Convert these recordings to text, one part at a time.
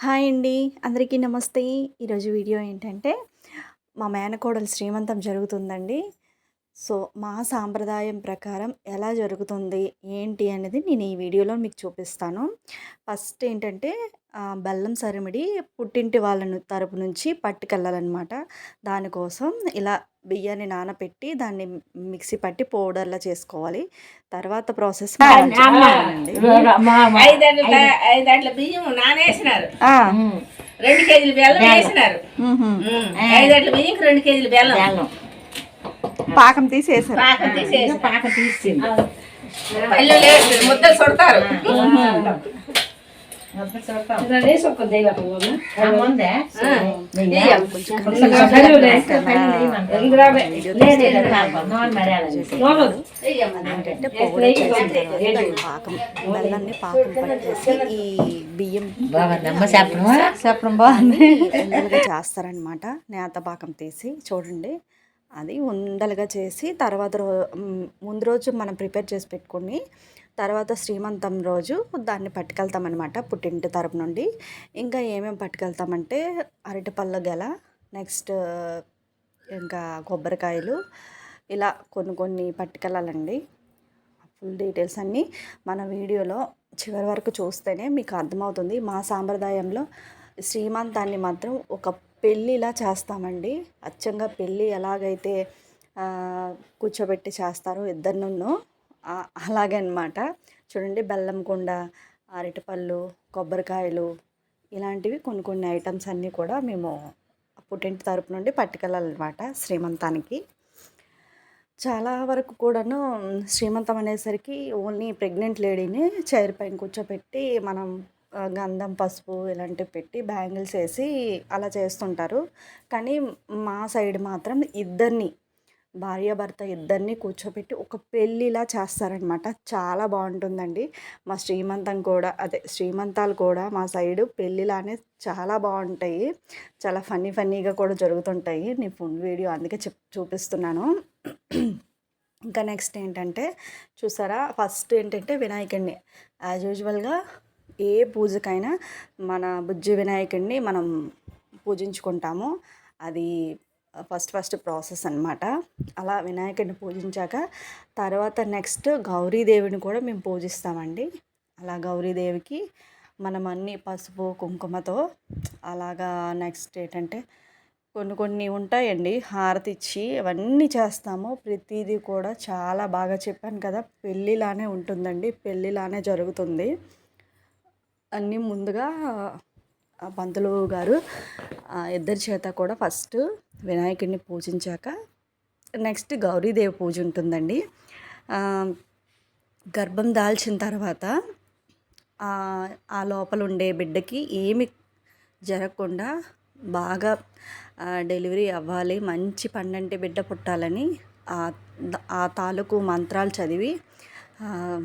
Hi అండి. అందరికీ నమస్తే. ఈరోజు వీడియో ఏంటంటే, మా మేనకోడలు శ్రీమంతం జరుగుతుందండి. సో, మా సాంప్రదాయం ప్రకారం ఎలా జరుగుతుంది, ఏంటి అనేది నేను ఈ వీడియోలో మీకు చూపిస్తాను. ఫస్ట్ ఏంటంటే బెల్లం సరిమిడి పుట్టింటి వాళ్ళ తరపు నుంచి పట్టుకెళ్ళాలనమాట. దానికోసం ఇలా బియ్యాన్ని నానపెట్టి దాన్ని మిక్సీ పట్టి పౌడర్‌లా చేసుకోవాలి. తర్వాత ప్రాసెస్ మనం చెప్తానండి. 5 బియ్యం నానేసినారు. 2 కేజీలు బెల్లం వేసినారు. 5 బియ్యంకి 2 కేజీలు బెల్లం పాకం తీసేసారు. పాకం తీసింది. ముద్ద చుడతారు. పాకం బెల్లాన్ని పాకం పట్టేసి ఈ బియ్యం చెప్పడం బాగుంది. ఉండలుగా చేస్తారనమాట. నేత పాకం తీసి చూడండి, అది ఉండలుగా చేసి తర్వాత ముందు రోజు మనం ప్రిపేర్ చేసి పెట్టుకొని తర్వాత శ్రీమంతం రోజు దాన్ని పట్టుకెళ్తామన్నమాట పుట్టింటి తరపు నుండి. ఇంకా ఏమేమి పట్టుకెళ్తామంటే అరటిపళ్ళ గెల, నెక్స్ట్ ఇంకా కొబ్బరికాయలు, ఇలా కొన్ని పట్టుకెళ్ళాలండి. ఫుల్ డీటెయిల్స్ అన్నీ మన వీడియోలో చివరి వరకు చూస్తేనే మీకు అర్థమవుతుంది. మా సాంప్రదాయంలో శ్రీమంతాన్ని మాత్రం ఒక పెళ్ళిలా చేస్తామండి. అచ్చంగా పెళ్ళి ఎలాగైతే కూర్చోబెట్టి చేస్తారో ఇద్దరినూ అలాగే అనమాట. చూడండి, బెల్లం కుండ, అరటిపళ్ళు, కొబ్బరికాయలు, ఇలాంటివి కొన్ని ఐటమ్స్ అన్నీ కూడా మేము పుట్టింటి తరపు నుండి పట్టుకెళ్ళాలన్నమాట శ్రీమంతానికి. చాలా వరకు కూడాను శ్రీమంతం అనేసరికి ఓన్లీ ప్రెగ్నెంట్ లేడీని చైర్ పైన కూర్చోపెట్టి మనం గంధం, పసుపు ఇలాంటివి పెట్టి బ్యాంగిల్స్ వేసి అలా చేస్తుంటారు. కానీ మా సైడ్ మాత్రం ఇద్దరిని, భార్యాభర్త ఇద్దరిని కూర్చోపెట్టి ఒక పెళ్ళిలా చేస్తారనమాట. చాలా బాగుంటుందండి. మా శ్రీమంతాలు కూడా మా సైడు పెళ్ళిలానే చాలా బాగుంటాయి. చాలా ఫన్నీగా కూడా జరుగుతుంటాయి. నేను ఫుల్ వీడియో అందుకే చూపిస్తున్నాను. ఇంకా నెక్స్ట్ ఏంటంటే చూసారా, ఫస్ట్ ఏంటంటే వినాయకుడిని యాజ్ యూజువల్గా ఏ పూజకైనా మన బుజ్జి వినాయకుడిని మనం పూజించుకుంటాము. అది ఫస్ట్ ప్రాసెస్ అనమాట. అలా వినాయకుడిని పూజించాక తర్వాత నెక్స్ట్ గౌరీదేవిని కూడా మేము పూజిస్తామండి. అలా గౌరీదేవికి మనం అన్నీ పసుపు కుంకుమతో అలాగా నెక్స్ట్ ఏంటంటే కొన్ని ఉంటాయండి, హారతి ఇచ్చి అవన్నీ చేస్తాము. ప్రతిదీ కూడా చాలా బాగా చెప్పాను కదా, పెళ్ళిలానే ఉంటుందండి, పెళ్ళిలానే జరుగుతుంది. అన్నీ ముందుగా పంతులు గారు ఇద్దరి చేత కూడా ఫస్ట్ వినాయకుడిని పూజించాక నెక్స్ట్ గౌరీదేవి పూజ ఉంటుందండి. గర్భం దాల్చిన తర్వాత ఆ లోపల ఉండే బిడ్డకి ఏమి జరగకుండా బాగా డెలివరీ అవ్వాలి, మంచి పండంటి బిడ్డ పుట్టాలని ఆ తాలూకు మంత్రాలు చదివి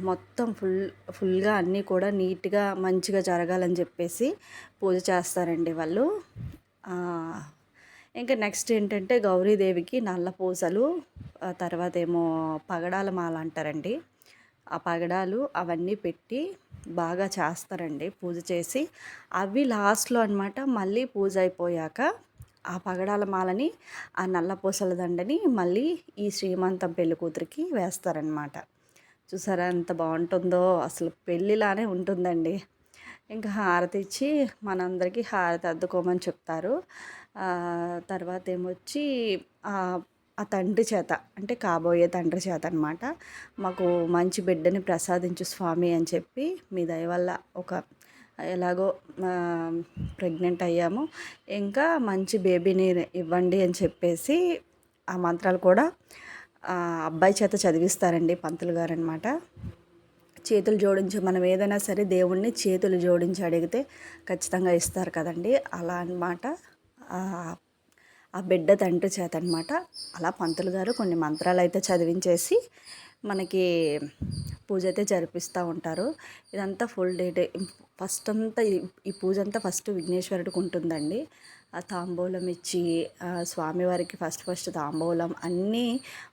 మొత్తం ఫుల్గా అన్నీ కూడా నీట్గా మంచిగా జరగాలని చెప్పేసి పూజ చేస్తారండి వాళ్ళు. ఇంకా నెక్స్ట్ ఏంటంటే గౌరీదేవికి నల్ల పూసలు, తర్వాత ఏమో పగడాల మాల అంటారండి. ఆ పగడాలు అవన్నీ పెట్టి బాగా చేస్తారండి పూజ చేసి. అవి లాస్ట్లో అనమాట. మళ్ళీ పూజ అయిపోయాక ఆ పగడాల మాలని, ఆ నల్ల పూసల దండని మళ్ళీ ఈ శ్రీమంతం పెళ్లి కూతురికి వేస్తారనమాట. చూసారా ఎంత బాగుంటుందో, అసలు పెళ్ళిలానే ఉంటుందండి. ఇంకా హారతి ఇచ్చి మనందరికీ హారతి అద్దుకోమని చెప్తారు. తర్వాత ఏమొచ్చి ఆ తండ్రి చేత, అంటే కాబోయే తండ్రి చేత అనమాట, మాకు మంచి బిడ్డని ప్రసాదించు స్వామి అని చెప్పి, మీ దయ వల్ల ఎలాగో ప్రెగ్నెంట్ అయ్యాము, ఇంకా మంచి బేబీని ఇవ్వండి అని చెప్పేసి ఆ మంత్రాలు కూడా అబ్బాయి చేత చదివిస్తారండి పంతులు గారు అనమాట. చేతులు జోడించి మనం ఏదైనా సరే దేవుణ్ణి చేతులు జోడించి అడిగితే ఖచ్చితంగా ఇస్తారు కదండి, అలా అనమాట. ఆ బిడ్డ తండ్రి చేత అనమాట. అలా పంతులు గారు కొన్ని మంత్రాలు అయితే చదివించేసి మనకి పూజ అయితే జరిపిస్తూ ఉంటారు. ఇదంతా ఫుల్ డే ఫస్ట్ అంతా ఈ పూజ అంతా ఫస్ట్ విఘ్నేశ్వరుడికి ఉంటుందండి. ఆ తాంబూలం ఇచ్చి స్వామివారికి ఫస్ట్ తాంబూలం అన్నీ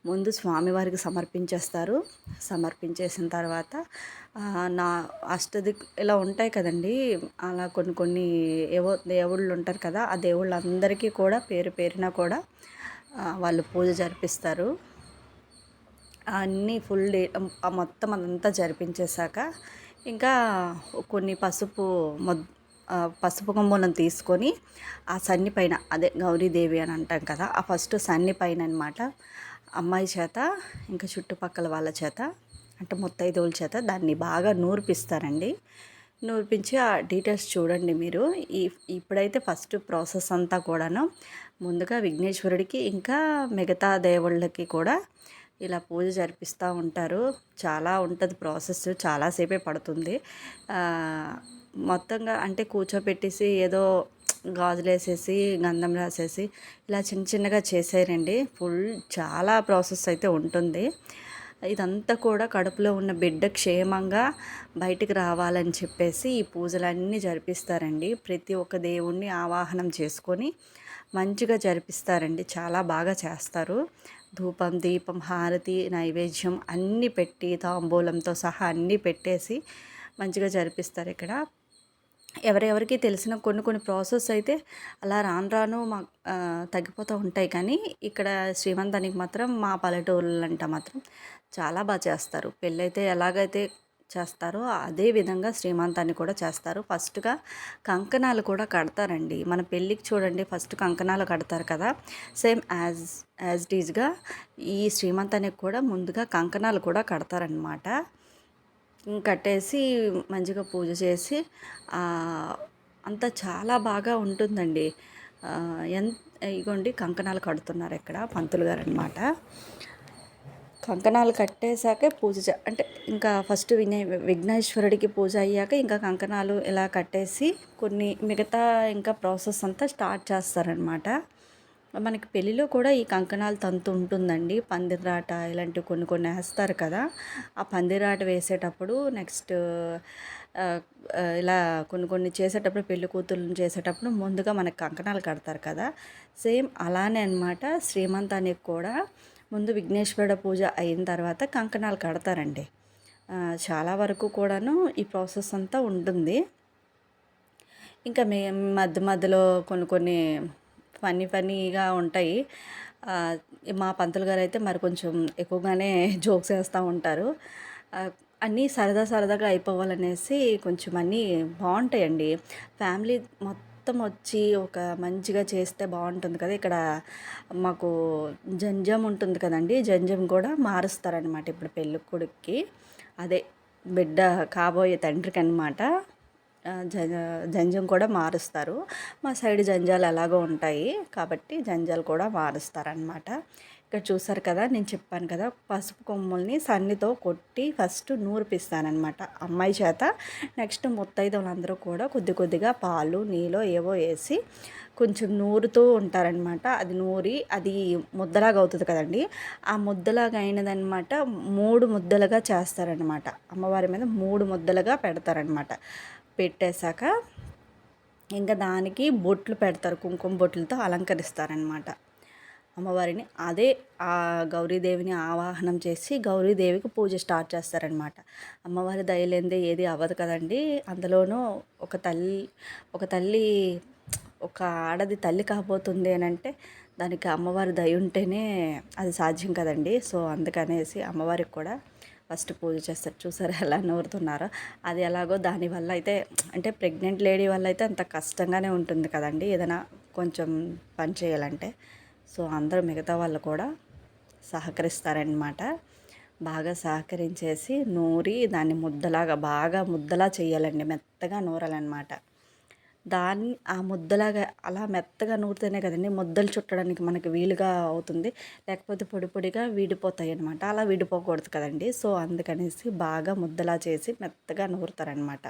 ముందు స్వామివారికి సమర్పించేస్తారు. సమర్పించేసిన తర్వాత నా అష్టదిక్ ఇలా ఉంటాయి కదండి, అలా కొన్ని ఏవో దేవుళ్ళు ఉంటారు కదా, ఆ దేవుళ్ళందరికీ కూడా పేరు పేరున కూడా వాళ్ళు పూజ జరిపిస్తారు. అన్నీ ఫుల్ డే మొత్తం అదంతా జరిపించేశాక ఇంకా కొన్ని పసుపు కొమ్ములను తీసుకొని ఆ సన్ని పైన, అదే గౌరీదేవి అని అంటాం కదా, ఆ ఫస్ట్ సన్ని పైన అనమాట అమ్మాయి చేత ఇంకా చుట్టుపక్కల వాళ్ళ చేత అంటే ముత్తైదువుల చేత దాన్ని బాగా నూర్పిస్తారండి. నూర్పించి ఆ డీటెయిల్స్ చూడండి మీరు. ఇప్పుడైతే ఫస్ట్ ప్రాసెస్ అంతా కూడాను ముందుగా విఘ్నేశ్వరుడికి ఇంకా మిగతా దేవుళ్ళకి కూడా ఇలా పూజ జరిపిస్తూ ఉంటారు. చాలా ఉంటుంది ప్రాసెస్, చాలాసేపే పడుతుంది. మొత్తంగా అంటే కూర్చోపెట్టేసి ఏదో గాజులు వేసేసి గంధం రాసేసి ఇలా చిన్నగా చేసేయండి. చాలా ప్రాసెస్ అయితే ఉంటుంది. ఇదంతా కూడా కడుపులో ఉన్న బిడ్డ క్షేమంగా బయటికి రావాలని చెప్పేసి ఈ పూజలన్నీ జరిపిస్తారండి. ప్రతి ఒక్క దేవుణ్ణి ఆవాహనం చేసుకొని మంచిగా జరిపిస్తారండి. చాలా బాగా చేస్తారు. ధూపం, దీపం, హారతి, నైవేద్యం అన్నీ పెట్టి తాంబూలంతో సహా అన్నీ పెట్టేసి మంచిగా జరిపిస్తారు ఇక్కడ. ఎవరెవరికి తెలిసిన కొన్ని ప్రాసెస్ అయితే అలా రాను తగ్గిపోతూ ఉంటాయి. కానీ ఇక్కడ శ్రీమంతానికి మాత్రం మా పల్లెటూళ్ళంట మాత్రం చాలా బాగా చేస్తారు. పెళ్ళైతే ఎలాగైతే చేస్తారో అదే విధంగా శ్రీమంతాన్ని కూడా చేస్తారు. ఫస్ట్గా కంకణాలు కూడా కడతారండి. మన పెళ్ళికి చూడండి ఫస్ట్ కంకణాలు కడతారు కదా, సేమ్ యాజ్ ఈజ్గా ఈ శ్రీమంతానికి కూడా ముందుగా కంకణాలు కూడా కడతారనమాట. కట్టేసి మంచిగా పూజ చేసి అంతా చాలా బాగా ఉంటుందండి. ఇగోండి కంకణాలు కడుతున్నారు ఇక్కడ పంతులు గారు అనమాట. కంకణాలు కట్టేశాకే పూజ అంటే ఇంకా ఫస్ట్ విఘ్నేశ్వరుడికి పూజ అయ్యాక ఇంకా కంకణాలు ఇలా కట్టేసి కొన్ని మిగతా ఇంకా ప్రాసెస్ అంతా స్టార్ట్ చేస్తారనమాట. మనకి పెళ్ళిలో కూడా ఈ కంకణాల తంతు ఉంటుందండి. పందిరాట ఇలాంటివి కొన్ని వేస్తారు కదా, ఆ పందిరాట వేసేటప్పుడు నెక్స్ట్ ఇలా కొన్ని చేసేటప్పుడు పెళ్లి కూతుర్లను చేసేటప్పుడు ముందుగా మనకి కంకణాలు కడతారు కదా, సేమ్ అలానే అనమాట. శ్రీమంతానికి కూడా ముందు విఘ్నేశ్వరుడు పూజ అయిన తర్వాత కంకణాలు కడతారండి. చాలా వరకు కూడాను ఈ ప్రాసెస్ అంతా ఉంటుంది. ఇంకా మధ్యలో కొన్ని ఫన్నీగా ఉంటాయి. మా పంతులు గారు అయితే మరి కొంచెం ఎక్కువగానే జోక్స్ వేస్తూ ఉంటారు. అన్నీ సరదాగా అయిపోవాలనేసి కొంచెం అన్నీ బాగుంటాయండి. ఫ్యామిలీ మొత్తం వచ్చి ఒక మంచిగా చేస్తే బాగుంటుంది కదా. ఇక్కడ మాకు జంజం ఉంటుంది కదండి, జంజం కూడా మారుస్తారనమాట ఇప్పుడు పెళ్ళి కొడుక్కి, అదే బిడ్డ కాబోయే తండ్రికి అనమాట. జంజం కూడా మారుస్తారు. మా సైడ్ జంజాలు ఎలాగో ఉంటాయి కాబట్టి జంజాలు కూడా మారుస్తారనమాట. ఇక్కడ చూసారు కదా, నేను చెప్పాను కదా పసుపు కొమ్ముల్ని సన్నితో కొట్టి ఫస్ట్ నూర్పిస్తానమాట అమ్మాయి చేత. నెక్స్ట్ ముత్తైదువులందరూ కూడా కొద్దిగా పాలు నీళ్ళు ఏవో వేసి కొంచెం నూరుతూ ఉంటారనమాట. అది నూరి అది ముద్దలాగా అవుతుంది కదండి, ఆ ముద్దలాగా అయినదనమాట 3 ముద్దలుగా చేస్తారనమాట. అమ్మవారి మీద 3 ముద్దలుగా పెడతారనమాట. పెట్టేశాక ఇంకా దానికి బొట్లు పెడతారు, కుంకుమ బొట్లతో అలంకరిస్తారనమాట అమ్మవారిని. అదే ఆ గౌరీదేవిని ఆవాహనం చేసి గౌరీదేవికి పూజ స్టార్ట్ చేస్తారనమాట. అమ్మవారి దయలేందే ఏది అవ్వదు కదండి. అందులోనూ ఒక తల్లి ఒక ఆడది తల్లి కాబోతుంది అని అంటే దానికి అమ్మవారి దయ ఉంటేనే అది సాధ్యం కదండి. సో అందుకనేసి అమ్మవారికి కూడా ఫస్ట్ పూజ చేస్తారు. చూసారు ఎలా నూరుతున్నారో. అది ఎలాగో దానివల్ల అయితే అంటే ప్రెగ్నెంట్ లేడీ వల్ల అయితే అంత కష్టంగానే ఉంటుంది కదండి ఏదైనా కొంచెం పని చేయాలంటే. సో అందరూ మిగతా వాళ్ళు కూడా సహకరిస్తారనమాట. బాగా సహకరించేసి నూరి దాన్ని బాగా ముద్దలా చేయాలండి, మెత్తగా నూరాలన్నమాట. ఆ ముద్దలాగా అలా మెత్తగా నూరితేనే కదండి ముద్దలు చుట్టడానికి మనకి వీలుగా అవుతుంది, లేకపోతే పొడిగా విడిపోతాయి అనమాట. అలా విడిపోకూడదు కదండి. సో అందుకనేసి బాగా ముద్దలా చేసి మెత్తగా నూరుతారనమాట.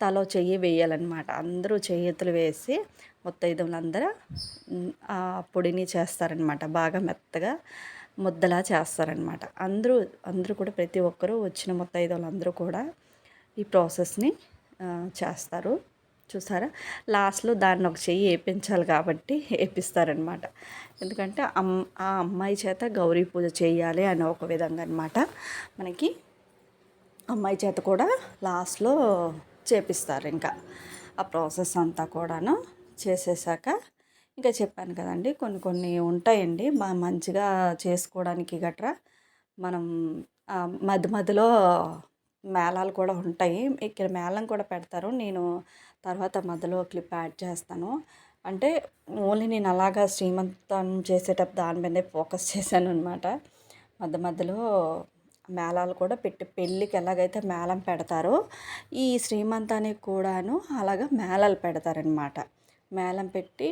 తలో చెయ్యి వేయాలన్నమాట. అందరూ చేతులు వేసి ముత్తైదువులందరూ ఆ పొడిని చేస్తారనమాట. బాగా మెత్తగా ముద్దలా చేస్తారనమాట. అందరూ కూడా ప్రతి ఒక్కరూ వచ్చిన ముత్తైదువులందరూ కూడా ఈ ప్రాసెస్ని చేస్తారు. చూసారా లాస్ట్లో దాన్ని ఒక చెయ్యి వేయించాలి కాబట్టి వేపిస్తారనమాట. ఎందుకంటే ఆ అమ్మాయి చేత గౌరీ పూజ చేయాలి అని ఒక విధంగా అనమాట. మనకి అమ్మాయి చేత కూడా లాస్ట్లో చేపిస్తారు. ఇంకా ఆ ప్రాసెస్ అంతా కూడాను చేసేసాక ఇంకా చెప్పాను కదండి, కొన్ని కొన్ని ఉంటాయండి బాగా మంచిగా చేసుకోవడానికి గట్రా. మనం మధ్య మధ్యలో మేళాలు కూడా ఉంటాయి. ఇక్కడ మేళం కూడా పెడతారు. నేను తర్వాత మధ్యలో క్లిప్ యాడ్ చేస్తాను. అంటే ఓన్లీ నేను అలాగా శ్రీమంతం చేసేటప్పుడు దాని మీదే ఫోకస్ చేశాను అనమాట. మధ్య మధ్యలో మేళాలు కూడా పెట్టి పెళ్ళికి ఎలాగైతే మేళం పెడతారో ఈ శ్రీమంతానికి కూడాను అలాగా మేళాలు పెడతారనమాట. మేళం పెట్టి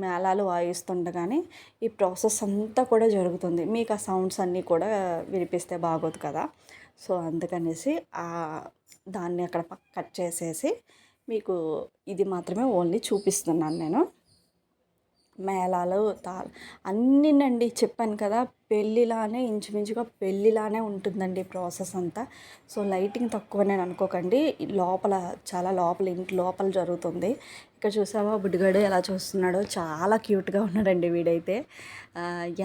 మేళాలు వాయిస్తుండగానే ఈ ప్రాసెస్ అంతా కూడా జరుగుతుంది. మీకు ఆ సౌండ్స్ అన్నీ కూడా వినిపిస్తే బాగోదు కదా. సో అందుకనేసి దాన్ని అక్కడ కట్ చేసేసి మీకు ఇది మాత్రమే ఓన్లీ చూపిస్తున్నాను నేను. మేళాలు అన్నీనండి చెప్పాను కదా, పెళ్ళిలానే ఇంచుమించుగా పెళ్ళిలానే ఉంటుందండి ప్రాసెస్ అంతా. సో లైటింగ్ తక్కువనే అనుకోకండి, లోపల చాలా లోపల ఇంటి లోపల జరుగుతుంది. ఇక్కడ చూసావా బుడ్డిగాడు ఎలా చూస్తున్నాడో, చాలా క్యూట్గా ఉన్నాడండి వీడైతే.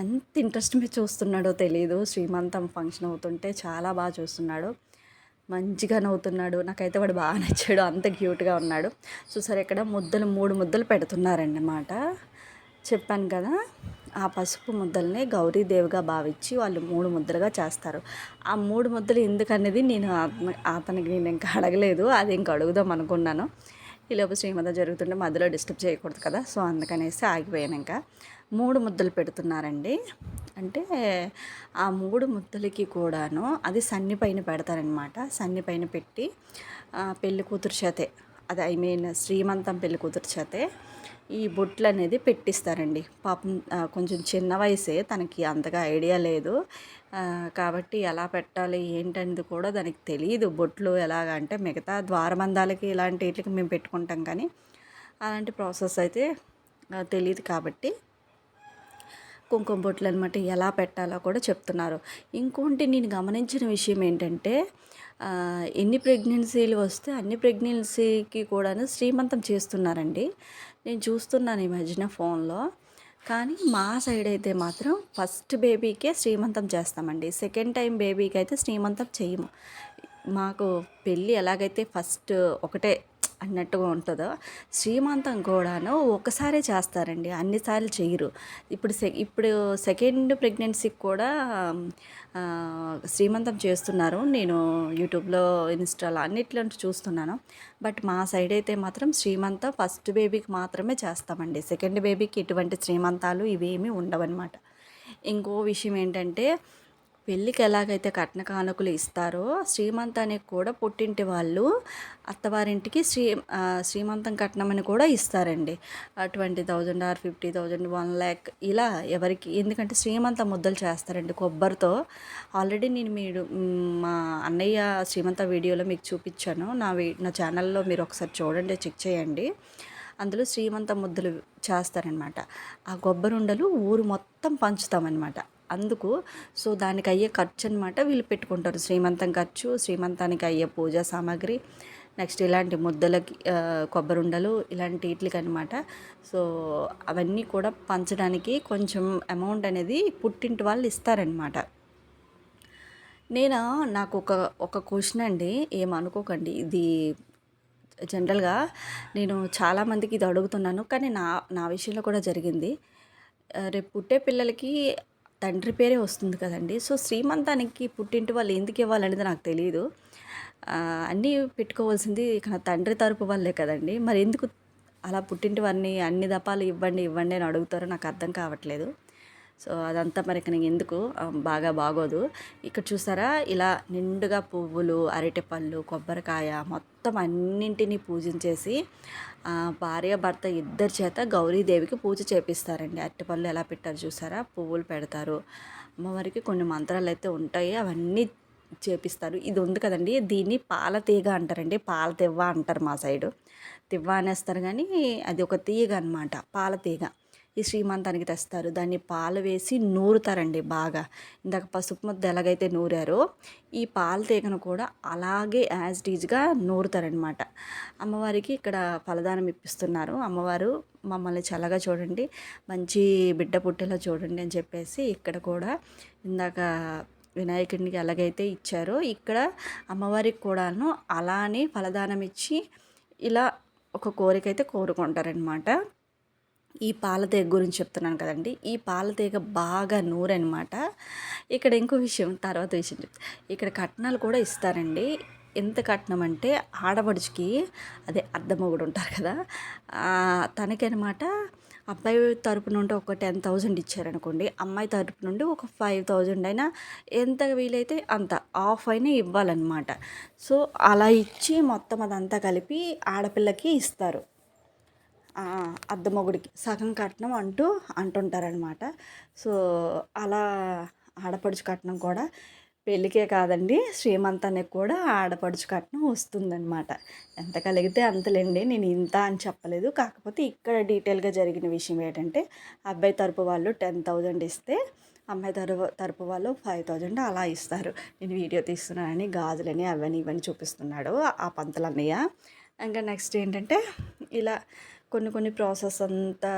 ఎంత ఇంట్రెస్ట్ మీద చూస్తున్నాడో తెలియదు. శ్రీమంతం ఫంక్షన్ అవుతుంటే చాలా బాగా చూస్తున్నాడు, మంచిగా నవ్వుతున్నాడు. నాకైతే వాడు బాగా నచ్చాడు, అంత క్యూట్గా ఉన్నాడు. చూసారు ఇక్కడ ముద్దలు 3 ముద్దలు పెడుతున్నారండి అన్నమాట. చెప్పాను కదా, ఆ పసుపు ముద్దల్ని గౌరీదేవిగా భావించి వాళ్ళు 3 ముద్దలుగా చేస్తారు. ఆ 3 ముద్దలు ఎందుకనేది నేను అతనికి నేను ఇంకా అడగలేదు, అది ఇంకా అడుగుదాం అనుకున్నాను. ఈలోపు శ్రీమంతం జరుగుతుంటే మధ్యలో డిస్టర్బ్ చేయకూడదు కదా, సో అందుకనేసి ఆగిపోయాను. ఇంకా 3 ముద్దలు పెడుతున్నారండి. అంటే ఆ 3 ముద్దలకి కూడాను అది సన్ని పైన పెడతారనమాట. సన్ని పైన పెట్టి పెళ్లి కూతురు చేతే, అది ఐ మీన్ శ్రీమంతం పెళ్లి కూతురు చేతే ఈ బొట్లు అనేది పెట్టిస్తారండి. పాపం కొంచెం చిన్న వయసే, తనకి అంతగా ఐడియా లేదు కాబట్టి ఎలా పెట్టాలి ఏంటనేది కూడా దానికి తెలియదు. బొట్లు ఎలాగ అంటే మిగతా ద్వారబంధాలకి ఇలాంటి వీటికి మేము పెట్టుకుంటాం, కానీ అలాంటి ప్రాసెస్ అయితే తెలియదు కాబట్టి కుంకుమ బొట్లు అనమాట ఎలా పెట్టాలో కూడా చెప్తున్నారు. ఇంకోటి నేను గమనించిన విషయం ఏంటంటే, ఎన్ని ప్రెగ్నెన్సీలు వస్తే అన్ని ప్రెగ్నెన్సీకి కూడాను శ్రీమంతం చేస్తున్నారండి. నేను చూస్తున్నాను ఈ మధ్యన ఫోన్లో. కానీ మా సైడ్ అయితే మాత్రం ఫస్ట్ బేబీకే శ్రీమంతం చేస్తామండి, సెకండ్ టైం బేబీకి అయితే శ్రీమంతం చేయము. మాకు పెళ్ళి ఎలాగైతే ఫస్ట్ ఒకటే అన్నట్టుగా ఉంటుందో, శ్రీమంతం కూడాను ఒకసారే చేస్తారండి, అన్నిసార్లు చేయరు. ఇప్పుడు సెకండ్ ప్రెగ్నెన్సీకి కూడా శ్రీమంతం చేస్తున్నారు. నేను యూట్యూబ్లో ఇన్స్టాలో అన్నిట్లో చూస్తున్నాను. బట్ మా సైడ్ అయితే మాత్రం శ్రీమంతం ఫస్ట్ బేబీకి మాత్రమే చేస్తామండి, సెకండ్ బేబీకి ఎటువంటి శ్రీమంతాలు ఇవేమీ ఉండవన్నమాట. ఇంకో విషయం ఏంటంటే, పెళ్ళికి ఎలాగైతే కట్న కానుకలు ఇస్తారో శ్రీమంతానికి కూడా పుట్టింటి వాళ్ళు అత్తవారింటికి శ్రీమంతం కట్నం అని కూడా ఇస్తారండి. 20,000 ఆర్ 50,000 1 lakh ఇలా ఎవరికి, ఎందుకంటే శ్రీమంత ముద్దలు చేస్తారండి కొబ్బరితో. ఆల్రెడీ నేను మా అన్నయ్య శ్రీమంత వీడియోలో మీకు చూపించాను. నా ఛానల్లో మీరు ఒకసారి చూడండి, చెక్ చేయండి. అందులో శ్రీమంత ముద్దలు చేస్తారనమాట. ఆ కొబ్బరి ఉండలు ఊరు మొత్తం పంచుతామన్నమాట. అందుకు సో దానికి అయ్యే ఖర్చు అనమాట వీళ్ళు పెట్టుకుంటారు. శ్రీమంతం ఖర్చు, శ్రీమంతానికి అయ్యే పూజా సామాగ్రి, నెక్స్ట్ ఇలాంటి ముద్దలకి కొబ్బరి ఉండలు ఇలాంటి వీటికి అనమాట. సో అవన్నీ కూడా పంచడానికి కొంచెం అమౌంట్ అనేది పుట్టింటి వాళ్ళు ఇస్తారనమాట. నాకు ఒక క్వశ్చన్ అండి, ఏమనుకోకండి, ఇది జనరల్గా నేను చాలామందికి ఇది అడుగుతున్నాను, కానీ నా విషయంలో కూడా జరిగింది. రేపు పుట్టే పిల్లలకి తండ్రి పేరే వస్తుంది కదండి. సో శ్రీమంతానికి పుట్టింటి వాళ్ళు ఎందుకు ఇవ్వాలనేది నాకు తెలియదు. అన్నీ పెట్టుకోవాల్సింది ఇక తండ్రి తరపు వాళ్ళే కదండి. మరి ఎందుకు అలా పుట్టింటి వారిని అన్ని దపాలు ఇవ్వండి అని అడుగుతారో నాకు అర్థం కావట్లేదు. సో అదంతా మరి ఇక ఎందుకు బాగా బాగోదు. ఇక్కడ చూసారా, ఇలా నిండుగా పువ్వులు, అరటిపళ్ళు, కొబ్బరికాయ మొత్తం అన్నింటినీ పూజించేసి భార్య భర్త ఇద్దరి చేత గౌరీదేవికి పూజ చేపిస్తారండి. అరటిపళ్ళు ఎలా పెట్టారు చూసారా, పువ్వులు పెడతారు. అమ్మవారికి కొన్ని మంత్రాలు అయితే ఉంటాయి, అవన్నీ చేపిస్తారు. ఇది ఉంది కదండి, దీన్ని పాల తీగ అంటారండి, పాల తివ్వ అంటారు మా సైడు. తివ్వ అనేస్తారు కానీ అది ఒక తీగ అనమాట, పాల తీగ. ఈ శ్రీమంతానికి తెస్తారు. దాన్ని పాలు వేసి నూరుతారండి బాగా. ఇందాక పసుపు ముద్ద ఎలాగైతే నూరారో ఈ పాల తీగను కూడా అలాగే యాజ్ ఇట్ ఈజ్గా నూరుతారనమాట. అమ్మవారికి ఇక్కడ ఫలదానం ఇప్పిస్తున్నారు. అమ్మవారు మమ్మల్ని చల్లగా చూడండి, మంచి బిడ్డ పుట్టేలా చూడండి అని చెప్పేసి ఇక్కడ కూడా ఇందాక వినాయకుడికి ఎలాగైతే ఇచ్చారో ఇక్కడ అమ్మవారికి కూడాను అలానే ఫలదానం ఇచ్చి ఇలా ఒక కోరిక అయితే కోరుకుంటారనమాట. ఈ పాలతీగ గురించి చెప్తున్నాను కదండి. ఈ పాలతీగ బాగా నూరనమాట. ఇక్కడ ఇంకో విషయం, తర్వాత విషయం ఇక్కడ కట్నాలు కూడా ఇస్తారండి. ఎంత కట్నం అంటే ఆడపడుచుకి అదే అద్దమొగుడు ఉంటారు కదా, తనకనమాట అబ్బాయి తరపు నుండి ఒక 10,000 ఇచ్చారనుకోండి, అమ్మాయి తరపు నుండి ఒక 5,000 అయినా ఎంత వీలైతే అంత ఆఫ్ అయినా ఇవ్వాలన్నమాట. సో అలా ఇచ్చి మొత్తం అదంతా కలిపి ఆడపిల్లకి ఇస్తారు. అద్దమొగుడికి సగం కట్నం అంటుంటారనమాట. సో అలా ఆడపడుచు కట్నం కూడా పెళ్ళికే కాదండి, శ్రీమంతానికి కూడా ఆడపడుచు కట్నం వస్తుందన్నమాట. ఎంత కలిగితే అంతలేండి, నేను ఇంత అని చెప్పలేదు. కాకపోతే ఇక్కడ డీటెయిల్గా జరిగిన విషయం ఏంటంటే అబ్బాయి తరపు వాళ్ళు 10,000 ఇస్తే అమ్మాయి తరపు వాళ్ళు 5,000 అలా ఇస్తారు. నేను వీడియో తీస్తున్నానని గాజులని అవన్నీ ఇవన్నీ చూపిస్తున్నాడు ఆ పంతులన్నయ్య. ఇంకా నెక్స్ట్ ఏంటంటే ఇలా కొన్ని ప్రాసెస్ అంతా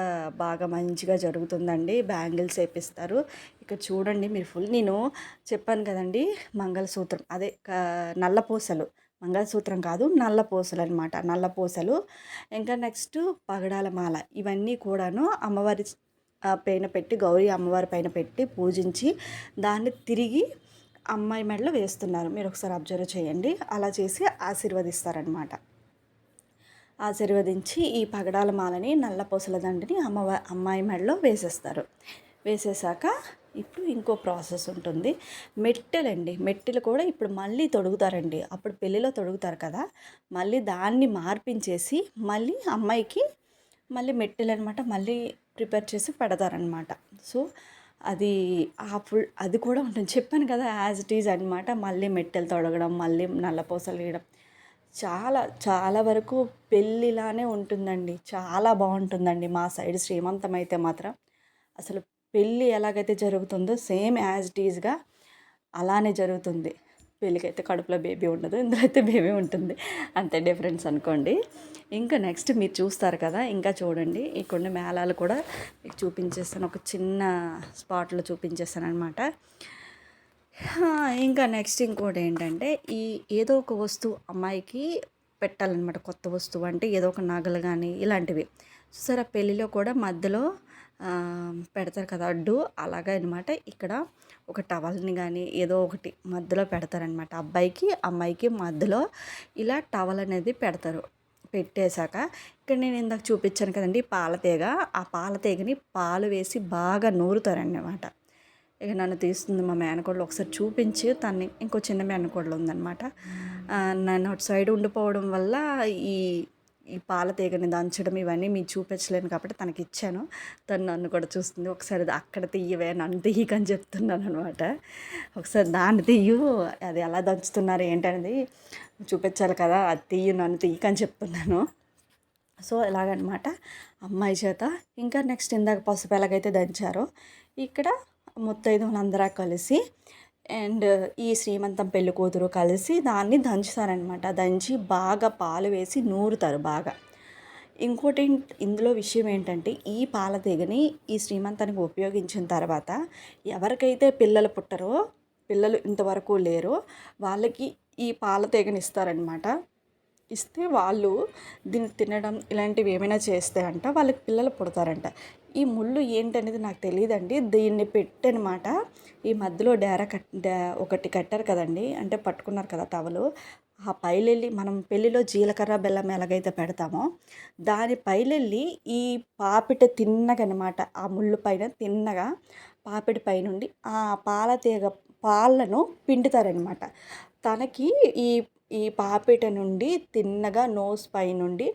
బాగా మంచిగా జరుగుతుందండి. బ్యాంగిల్స్ వేపిస్తారు. ఇక్కడ చూడండి మీరు ఫుల్, నేను చెప్పాను కదండి మంగళసూత్రం అదే నల్లపూసలు, మంగళసూత్రం కాదు నల్లపూసలు అనమాట. నల్లపూసలు ఇంకా నెక్స్ట్ పగడాల మాల, ఇవన్నీ కూడాను అమ్మవారి పైన పెట్టి, గౌరీ అమ్మవారి పైన పెట్టి పూజించి దాన్ని తిరిగి అమ్మాయి మెడలో వేస్తున్నారు. మీరు ఒకసారి అబ్జర్వ్ చేయండి. అలా చేసి ఆశీర్వదిస్తారనమాట. ఆశీర్వదించి ఈ పగడాల మాలని నల్లపూసల దండని అమ్మాయి మెడలో వేసేస్తారు. వేసేసాక ఇప్పుడు ఇంకో ప్రాసెస్ ఉంటుంది. మెట్టెలండి, మెట్టెలు కూడా ఇప్పుడు మళ్ళీ తొడుగుతారండి. అప్పుడు పెళ్ళిలో తొడుగుతారు కదా, మళ్ళీ దాన్ని మార్పించేసి మళ్ళీ అమ్మాయికి మళ్ళీ మెట్టెలు అనమాట మళ్ళీ ప్రిపేర్ చేసి పెడతారనమాట. సో అది కూడా ఉంటుంది. చెప్పాను కదా యాజ్ ఇట్ ఈజ్ అనమాట. మళ్ళీ మెట్టెలు తొడగడం, మళ్ళీ నల్లపూసలు వేయడం, చాలా వరకు పెళ్ళిలానే ఉంటుందండి. చాలా బాగుంటుందండి. మా సైడ్ శ్రీమంతం అయితే మాత్రం అసలు పెళ్ళి ఎలాగైతే జరుగుతుందో సేమ్ యాజ్ ఇట్ ఈజ్గా అలానే జరుగుతుంది. పెళ్ళికైతే కడుపులో బేబీ ఉండదు, ఇందులో అయితే బేబీ ఉంటుంది, అంతే డిఫరెన్స్ అనుకోండి. ఇంకా నెక్స్ట్ మీరు చూస్తారు కదా, ఇంకా చూడండి ఈ కొన్ని మేళాలు కూడా మీకు చూపించేస్తాను, ఒక చిన్న స్పాట్లో చూపించేస్తాను అనమాట. ఇంకా నెక్స్ట్ ఇంకోటి ఏంటంటే ఏదో ఒక వస్తువు అమ్మాయికి పెట్టాలన్నమాట. కొత్త వస్తువు అంటే ఏదో ఒక నగలు కానీ ఇలాంటివి చూసారా, పెళ్ళిలో కూడా మధ్యలో పెడతారు కదా అడ్డు, అలాగే అనమాట. ఇక్కడ ఒక టవల్ని కానీ ఏదో ఒకటి మధ్యలో పెడతారనమాట. అబ్బాయికి అమ్మాయికి మధ్యలో ఇలా టవల్ అనేది పెడతారు. పెట్టేశాక ఇక్కడ నేను ఇందాక చూపించాను కదండి పాలతీగ, ఆ పాలతీగని పాలు వేసి బాగా నూరుతారన్నమాట. ఇక నన్ను తీస్తుంది మా మేనకోడలు, ఒకసారి చూపించి తన్ని, ఇంకో చిన్న మేనకోడలు ఉందన్నమాట. నన్ను అటు సైడ్ ఉండిపోవడం వల్ల ఈ పాలతీగని దంచడం ఇవన్నీ మీకు చూపించలేను కాబట్టి తనకి ఇచ్చాను. తను నన్ను కూడా చూస్తుంది, ఒకసారి అక్కడ తీయవే, నన్ను తీయకని చెప్తున్నాను అనమాట. ఒకసారి దాన్ని తీయు, అది ఎలా దంచుతున్నారు ఏంటనేది చూపించాలి కదా, అది తీయు, నన్ను తీయకని చెప్తున్నాను. సో ఇలాగనమాట అమ్మాయి చేత. ఇంకా నెక్స్ట్ ఇందాక పసుపు ఎలాగైతే దంచారో ఇక్కడ ముత్తైదువులందరూ కలిసి అండ్ ఈ శ్రీమంతం పెళ్ళి కూతురు కలిసి దాన్ని దంచుతారనమాట. దంచి బాగా పాలు వేసి నూరుతారు బాగా. ఇంకోటి ఇందులో విషయం ఏంటంటే ఈ పాలతీగని ఈ శ్రీమంతానికి ఉపయోగించిన తర్వాత ఎవరికైతే పిల్లలు పుట్టరో, పిల్లలు ఇంతవరకు లేరో వాళ్ళకి ఈ పాలతీగని ఇస్తారనమాట. ఇస్తే వాళ్ళు దీన్ని తినడం ఇలాంటివి ఏమైనా చేస్తే అంట వాళ్ళకి పిల్లలు పుడతారంట. ఈ ముళ్ళు ఏంటనేది నాకు తెలియదండి. దీన్ని పెట్టనమాట ఈ మధ్యలో ఒకటి కట్టారు కదండి, అంటే పట్టుకున్నారు కదా టవలు, ఆ పైలెళ్ళి మనం పెళ్ళిలో జీలకర్ర బెల్లం ఎలాగైతే పెడతామో దాని పైలెళ్ళి ఈ పాపిట తిన్నగనమాట, ఆ ముళ్ళు పైన తిన్నగా పాపిట పైనుండి ఆ పాలతీగ పాలను పిండుతారనమాట. తనకి ఈ పాపిట నుండి తిన్నగా నోస్ పై నుండి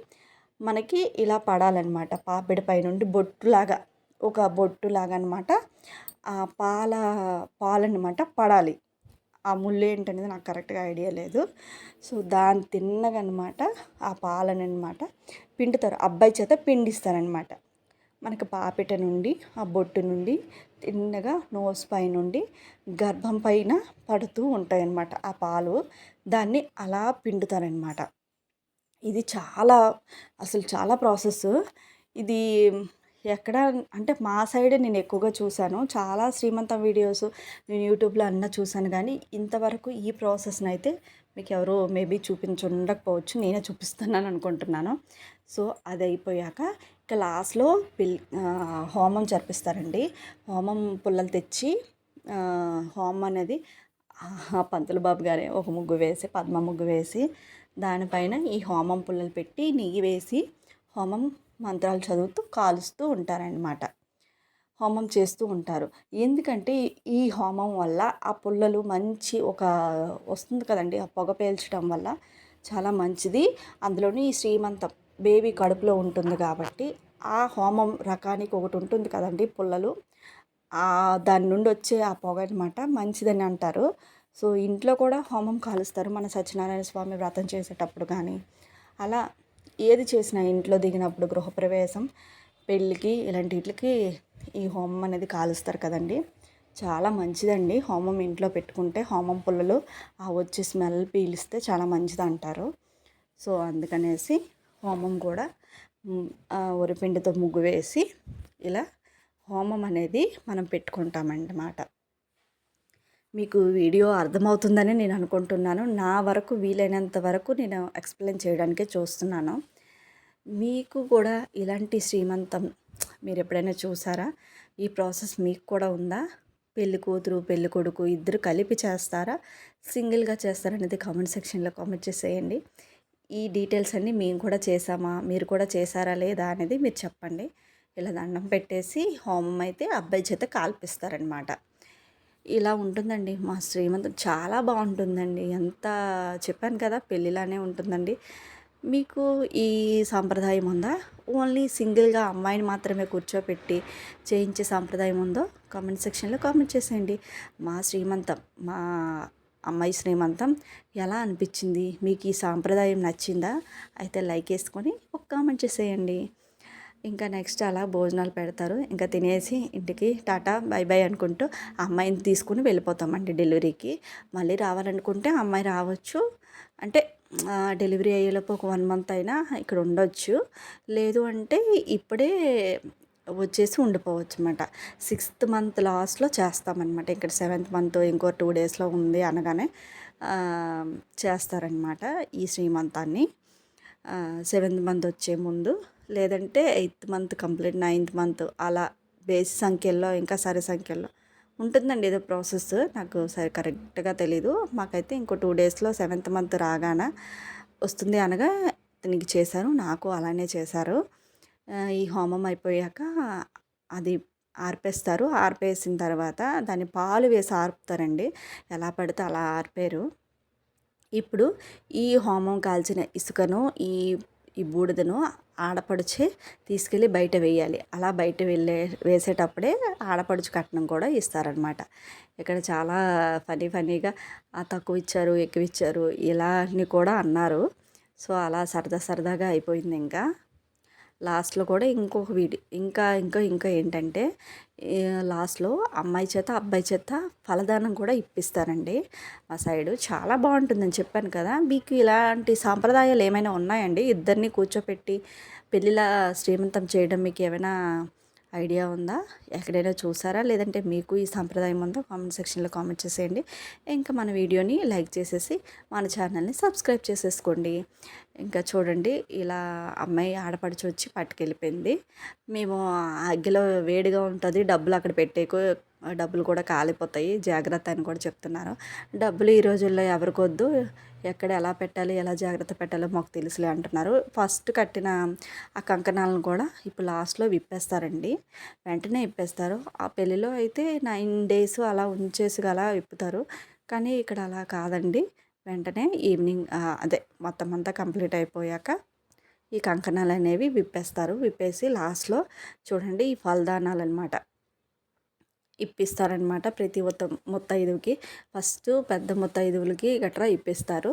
మనకి ఇలా పడాలన్నమాట. పాపిడి పై నుండి బొట్టులాగా, ఒక బొట్టులాగా అనమాట ఆ పాలన్నమాట పడాలి. ఆ ముళ్ళు ఏంటనేది నాకు కరెక్ట్గా ఐడియా లేదు. సో దాన్ని తిన్నగా అనమాట ఆ పాలనమాట పిండుతారు, అబ్బాయి చేత పిండిస్తారనమాట. మనకు పాపిట నుండి ఆ బొట్టు నుండి తిన్నగా నోస్ పై నుండి గర్భం పైన పడుతూ ఉంటాయన్నమాట ఆ పాలు. దాన్ని అలా పిండుతారనమాట. ఇది అసలు చాలా ప్రాసెస్. ఇది ఎక్కడ అంటే మా సైడే నేను ఎక్కువగా చూశాను. చాలా శ్రీమంతం వీడియోస్ నేను యూట్యూబ్లో చూశాను కానీ ఇంతవరకు ఈ ప్రాసెస్ని అయితే మీకు ఎవరో మేబీ చూపించుండకపోవచ్చు. నేనే చూపిస్తున్నాను అనుకుంటున్నాను. సో అది అయిపోయాక ఇక లాస్ట్లో హోమం జరిపిస్తారండి. హోమం పుల్లలు తెచ్చి హోమం అనేది పంతులు బాబు గారే ఒక ముగ్గు వేసి పద్మ ముగ్గు వేసి దానిపైన ఈ హోమం పుల్లలు పెట్టి నెయ్యి వేసి హోమం మంత్రాలు చదువుతూ కాలుస్తూ ఉంటారనమాట. హోమం చేస్తూ ఉంటారు. ఎందుకంటే ఈ హోమం వల్ల ఆ పుల్లలు మంచి ఒక వస్తుంది కదండి, ఆ పొగ పేల్చడం వల్ల చాలా మంచిది. అందులోని ఈ శ్రీమంతం బేబీ కడుపులో ఉంటుంది కాబట్టి ఆ హోమం రకానికి ఒకటి ఉంటుంది కదండి పుల్లలు, దాని నుండి వచ్చే ఆ పొగ అనమాట మంచిదని అంటారు. సో ఇంట్లో కూడా హోమం కాలుస్తారు మన సత్యనారాయణ స్వామి వ్రతం చేసేటప్పుడు కానీ అలా ఏది చేసినా ఇంట్లో దిగినప్పుడు గృహప్రవేశం పెళ్ళికి ఇలాంటి వీటికి ఈ హోమం అనేది కాలుస్తారు కదండి. చాలా మంచిదండి హోమం ఇంట్లో పెట్టుకుంటే. హోమం పుల్లలు వచ్చే స్మెల్ పీలిస్తే చాలా మంచిది అంటారు. సో అందుకనేసి హోమం కూడా వరిపిండితో ముగ్గు వేసి ఇలా హోమం అనేది మనం పెట్టుకుంటామన్నమాట. మీకు వీడియో అర్థమవుతుందని నేను అనుకుంటున్నాను. నా వరకు వీలైనంత వరకు నేను ఎక్స్ప్లెయిన్ చేయడానికే చూస్తున్నాను. మీకు కూడా ఇలాంటి శ్రీమంతం మీరు ఎప్పుడైనా చూసారా? ఈ ప్రాసెస్ మీకు కూడా ఉందా? పెళ్లి కూతురు పెళ్లి కొడుకు ఇద్దరు కలిపి చేస్తారా, సింగిల్గా చేస్తారా అనేది కామెంట్ సెక్షన్లో కామెంట్ చేసేయండి. ఈ డీటెయిల్స్ అన్నీ మేము కూడా చేసామా, మీరు కూడా చేశారా లేదా అనేది మీరు చెప్పండి. ఇలా దండం పెట్టేసి హోమం అయితే అబ్బాయి చేత కాల్పిస్తారనమాట. ఇలా ఉంటుందండి మా శ్రీమంతం. చాలా బాగుంటుందండి. ఎంత చెప్పాను కదా పెళ్ళిలానే ఉంటుందండి. మీకు ఈ సాంప్రదాయం ఉందా? ఓన్లీ సింగిల్గా అమ్మాయిని మాత్రమే కూర్చోపెట్టి చేయించే సాంప్రదాయం ఉందో కామెంట్ సెక్షన్లో కామెంట్ చేసేయండి. మా అమ్మాయి శ్రీమంతం ఎలా అనిపించింది, మీకు ఈ సాంప్రదాయం నచ్చిందా? అయితే లైక్ వేసుకొని ఒక కామెంట్ చేసేయండి. ఇంకా నెక్స్ట్ అలా భోజనాలు పెడతారు. ఇంకా తినేసి ఇంటికి టాటా బై బై అనుకుంటూ అమ్మాయిని తీసుకుని వెళ్ళిపోతామండి డెలివరీకి. మళ్ళీ రావాలనుకుంటే అమ్మాయి రావచ్చు. అంటే డెలివరీ అయ్యేలోపు ఒక 1 month అయినా ఇక్కడ ఉండొచ్చు. లేదు అంటే ఇప్పుడే వచ్చేసి ఉండిపోవచ్చు అన్నమాట. 6th month లాస్ట్లో చేస్తామన్నమాట. ఇక్కడ 7th month ఇంకో 2 daysలో ఉంది అనగానే చేస్తారనమాట ఈ శ్రీమంతాన్ని. 7th month వచ్చే ముందు, లేదంటే 8th month complete 9th month అలా బేసి సంఖ్యల్లో ఇంకా సరి సంఖ్యల్లో ఉంటుందండి ఏదో ప్రాసెస్. నాకు సరి కరెక్ట్గా తెలీదు. మాకైతే ఇంకో 2 daysలో 7th month రాగాన వస్తుంది అనగా దీనికి చేశారు. నాకు అలానే చేశారు. ఈ హోమం అయిపోయాక అది ఆర్పేస్తారు. ఆర్పేసిన తర్వాత దాన్ని పాలు వేసి ఆర్పుతారండి. ఎలా పడితే అలా ఆర్పేరు. ఇప్పుడు ఈ హోమం కాల్చిన ఇసుకను ఈ బూడిదను ఆడపడుచే తీసుకెళ్ళి బయట వేయాలి. అలా బయట వేసేటప్పుడే ఆడపడుచు కట్నం కూడా ఇస్తారనమాట. ఇక్కడ చాలా ఫన్నీగా తక్కువ ఇచ్చారు ఎక్కువ ఇచ్చారు ఇలా అని కూడా అన్నారు. సో అలా సరదాగా అయిపోయింది. ఇంకా లాస్ట్లో కూడా ఇంకొక వీడియో ఇంకా ఏంటంటే లాస్ట్లో అమ్మాయి చేత అబ్బాయి చేత ఫలదానం కూడా ఇప్పిస్తారండి మా సైడు. చాలా బాగుంటుందని చెప్పాను కదా. మీకు ఇలాంటి సాంప్రదాయాలు ఏమైనా ఉన్నాయండి? ఇద్దరిని కూర్చోపెట్టి పెళ్ళిలా శ్రీమంతం చేయడం మీకు ఏమైనా ఐడియా ఉందా? ఎక్కడైనా చూసారా? లేదంటే మీకు ఈ సాంప్రదాయం ఉందో కామెంట్ సెక్షన్లో కామెంట్ చేసేయండి. ఇంకా మన వీడియోని లైక్ చేసేసి మన ఛానల్ని సబ్స్క్రైబ్ చేసేసుకోండి. ఇంకా చూడండి ఇలా అమ్మాయి ఆడపడిచి వచ్చి పట్టుకెళ్ళిపోయింది. మేము అగ్గిలో వేడిగా ఉంటుంది, డబ్బులు అక్కడ పెట్టేకు డబ్బులు కూడా కాలిపోతాయి జాగ్రత్త అని కూడా చెప్తున్నారు. డబ్బులు ఈ రోజుల్లో ఎవరికొద్దు, ఎక్కడ ఎలా పెట్టాలి ఎలా జాగ్రత్త పెట్టాలో మాకు తెలుసులే అంటున్నారు. ఫస్ట్ కట్టిన ఆ కంకణాలను కూడా ఇప్పుడు లాస్ట్లో విప్పేస్తారండి. వెంటనే విప్పేస్తారు. ఆ పెళ్ళిలో అయితే 9 days అలా ఉంచేసి అలా విప్పుతారు. కానీ ఇక్కడ అలా కాదండి. వెంటనే ఈవినింగ్ అదే మొత్తం అంతా కంప్లీట్ అయిపోయాక ఈ కంకణాలు అనేవి విప్పేస్తారు. విప్పేసి లాస్ట్లో చూడండి ఈ ఫలదానాలు అనమాట ఇప్పిస్తారనమాట. ప్రతి ముత్తైదువుకి ఫస్ట్ పెద్ద ముత్తైదువులకి గట్రా ఇప్పిస్తారు.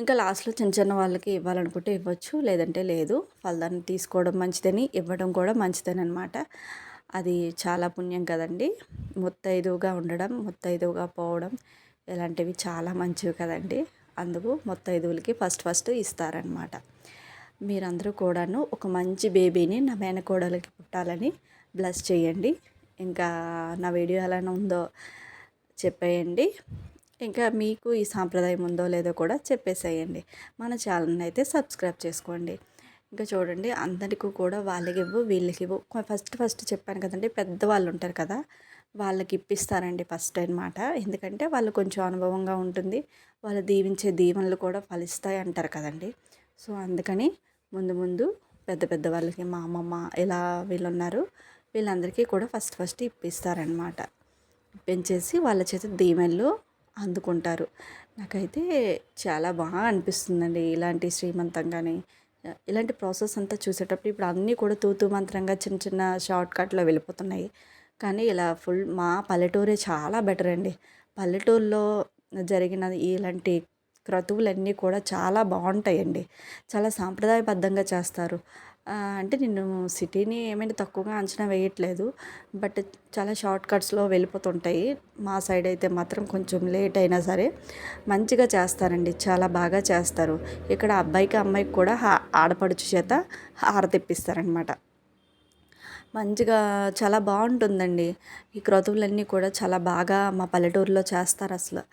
ఇంకా లాస్ట్లో చిన్న చిన్న వాళ్ళకి ఇవ్వాలనుకుంటే ఇవ్వచ్చు, లేదంటే లేదు. ఫలదాన్ని తీసుకోవడం మంచిదని, ఇవ్వడం కూడా మంచిదేనమాట. అది చాలా పుణ్యం కదండి. ముత్తైదువుగా ఉండడం, ముత్తైదువుగా పోవడం ఇలాంటివి చాలా మంచివి కదండి. అందుకు ముత్తైదువులకి ఫస్ట్ ఇస్తారనమాట. మీరందరూ కూడాను ఒక మంచి బేబీని నా మేనకోడలికి పుట్టాలని బ్లెస్ చేయండి. ఇంకా నా వీడియో ఎలా ఉందో చెప్పేయండి. ఇంకా మీకు ఈ సాంప్రదాయం ఉందో లేదో కూడా చెప్పేసేయండి. మన ఛానల్ని అయితే సబ్స్క్రైబ్ చేసుకోండి. ఇంకా చూడండి, అందరికీ కూడా వాళ్ళకి ఇవ్వు వీళ్ళకి ఇవ్వు. ఫస్ట్ చెప్పాను కదండి, పెద్దవాళ్ళు ఉంటారు కదా, వాళ్ళకి ఇప్పిస్తారండి ఫస్ట్ అనమాట. ఎందుకంటే వాళ్ళు కొంచెం అనుభవంగా ఉంటుంది, వాళ్ళు దీవించే దీవెనలు కూడా ఫలిస్తాయి అంటారు కదండి. సో అందుకని ముందు పెద్ద వాళ్ళకి, మా అమ్మమ్మ ఇలా వీళ్ళు ఉన్నారు, వీళ్ళందరికీ కూడా ఫస్ట్ ఇప్పిస్తారనమాట. ఇప్పించేసి వాళ్ళ చేత దీవెనలు అందుకుంటారు. నాకైతే చాలా బాగా అనిపిస్తుందండి ఇలాంటి శ్రీమంతం కానీ, ఇలాంటి ప్రాసెస్ అంతా చూసేటప్పుడు. ఇప్పుడు అన్నీ కూడా తూతూ మంత్రంగా చిన్న చిన్న షార్ట్ కట్లో వెళ్ళిపోతున్నాయి. కానీ ఇలా మా పల్లెటూరే చాలా బెటర్ అండి. పల్లెటూరులో జరిగిన ఇలాంటి క్రతువులన్నీ కూడా చాలా బాగుంటాయండి. చాలా సాంప్రదాయబద్ధంగా చేస్తారు. అంటే నేను సిటీని ఏమైనా తక్కువగా అంచనా వేయట్లేదు, బట్ చాలా షార్ట్ కట్స్లో వెళ్ళిపోతుంటాయి. మా సైడ్ అయితే మాత్రం కొంచెం లేట్ అయినా సరే మంచిగా చేస్తారండి, చాలా బాగా చేస్తారు. ఇక్కడ అబ్బాయికి అమ్మాయికి కూడా ఆడపడుచు చేత హారతి ఇప్పిస్తారనమాట. మంచిగా చాలా బాగుంటుందండి. ఈ క్రతువులన్నీ కూడా చాలా బాగా మా పల్లెటూరులో చేస్తారు అసలు.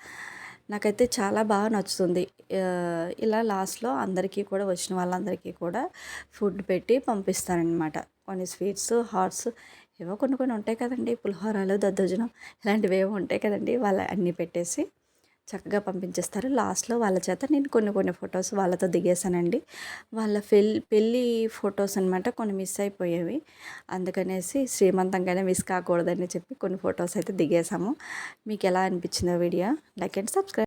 నాకైతే చాలా బాగా నచ్చుతుంది. ఇలా లాస్ట్లో అందరికీ కూడా, వచ్చిన వాళ్ళందరికీ కూడా ఫుడ్ పెట్టి పంపిస్తారనమాట. కొన్ని స్వీట్స్, హాట్స్ ఏవో కొన్ని ఉంటాయి కదండి, పులిహోరాలు, దద్దోజనం ఇలాంటివి ఏవో ఉంటాయి కదండి, వాళ్ళ అన్నీ పెట్టేసి చక్కగా పంపించేస్తారు. లాస్ట్లో వాళ్ళ చేత నేను కొన్ని ఫొటోస్ వాళ్ళతో దిగేశానండి. వాళ్ళ పెళ్ళి ఫొటోస్ అనమాట, కొన్ని మిస్ అయిపోయేవి. అందుకనేసి శ్రీమంతంగానే మిస్ కాకూడదని చెప్పి కొన్ని ఫొటోస్ అయితే దిగేసాము. మీకు ఎలా అనిపించిందో వీడియో, లైక్ అండ్ సబ్స్క్రైబ్.